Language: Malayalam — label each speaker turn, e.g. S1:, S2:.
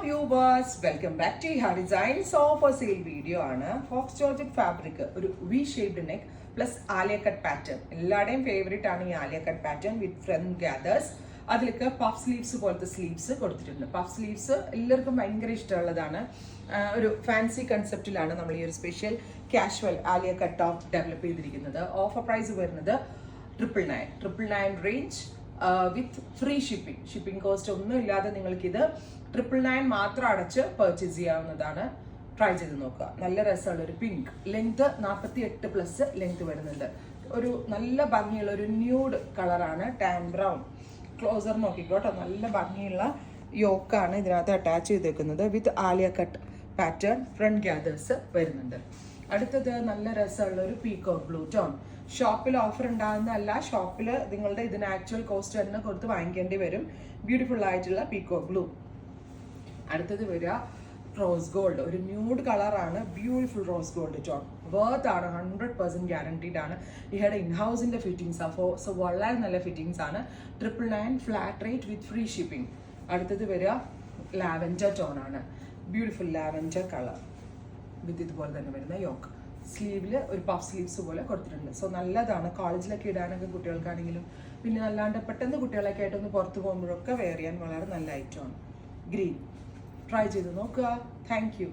S1: വ്യൂവേഴ്സ്, വെൽക്കം ബാക്ക് ടു ഹാ ഡിസൈൻസ് ഓഫ് സെയിൽ വീഡിയോ ആണ്. ഫോക്സ് ജോർജറ്റ് ഫാബ്രിക്, ഒരു V shaped neck plus Alia cut pattern. എല്ലാവരുടെയും ഫേവറേറ്റ് ആണ് ഈ Alia cut pattern with front gathers. അതിലേക്ക് പഫ് സ്ലീവ്സ് പോലത്തെ സ്ലീവ്സ് കൊടുത്തിട്ടുണ്ട്. പഫ് സ്ലീവ്സ് എല്ലാവർക്കും ഭയങ്കര ഇഷ്ടമുള്ളതാണ്. ഒരു ഫാൻസി കൺസെപ്റ്റിലാണ് നമ്മൾ ഈ ഒരു special casual Alia cut top develop ചെയ്തിരിക്കുന്നത്. ഓഫർ പ്രൈസ് വരുന്നത് 999 range with free shipping cost ഒന്നും ഇല്ലാതെ നിങ്ങൾക്കിത് 999 മാത്രം അടച്ച് പർച്ചേസ് ചെയ്യാവുന്നതാണ്. ട്രൈ ചെയ്ത് നോക്കുക. നല്ല രസമുള്ള ഒരു പിങ്ക് ലെങ്ത് 48+ ലെങ്ത് വരുന്നുണ്ട്. ഒരു നല്ല ഭംഗിയുള്ള ഒരു ന്യൂഡ് കളറാണ്, ടാൻ ബ്രൗൺ. ക്ലോസർ നോക്കിക്കോട്ടോ, നല്ല ഭംഗിയുള്ള യോക്കാണ് ഇതിനകത്ത് അറ്റാച്ച് ചെയ്തേക്കുന്നത് with Alia cut pattern. Front gathers വരുന്നുണ്ട്. അടുത്തത് നല്ല രസമുള്ള ഒരു പീകോക്ക് ബ്ലൂ ടോൺ. ഷോപ്പിൽ ഓഫർ ഉണ്ടാകുന്നതല്ല, ഷോപ്പിൽ നിങ്ങളുടെ ഇതിന് ആക്ച്വൽ കോസ്റ്റ് തന്നെ കൊടുത്ത് വാങ്ങിക്കേണ്ടി വരും. ബ്യൂട്ടിഫുൾ ആയിട്ടുള്ള പീകോക്ക് ബ്ലൂ. അടുത്തത് വരിക റോസ് ഗോൾഡ്, ഒരു ന്യൂഡ് കളറാണ്. Beautiful rose gold tone. Worth ആണ്, 100% ഗ്യാരണ്ടീഡ് ആണ്. ഇഹയുടെ ഇൻഹൗസിന്റെ ഫിറ്റിംഗ്സ് ആണ്. സോ വളരെ നല്ല ഫിറ്റിംഗ്സ് ആണ്. 999 ഫ്ലാറ്റ് റേറ്റ് വിത്ത് ഫ്രീ ഷിപ്പിംഗ്. അടുത്തത് വരിക ലാവൻഡർ ടോൺ ആണ്. ബ്യൂട്ടിഫുൾ ലാവൻഡർ കളർ വിത്ത് ഇതുപോലെ തന്നെ വരുന്ന യോക്ക്. സ്ലീവിൽ ഒരു പഫ് സ്ലീവ്സ് പോലെ കൊടുത്തിട്ടുണ്ട്. സോ നല്ലതാണ് കോളേജിലൊക്കെ ഇടാനൊക്കെ കുട്ടികൾക്കാണെങ്കിലും, പിന്നെ അല്ലാണ്ട് പെട്ടെന്ന് കുട്ടികളൊക്കെ ആയിട്ടൊന്ന് പുറത്ത് പോകുമ്പോഴൊക്കെ വെയർ ചെയ്യാൻ വളരെ നല്ല ഐറ്റമാണ്. ഗ്രീൻ. ട്രൈ ചെയ്ത് നോക്കുക. Thank you.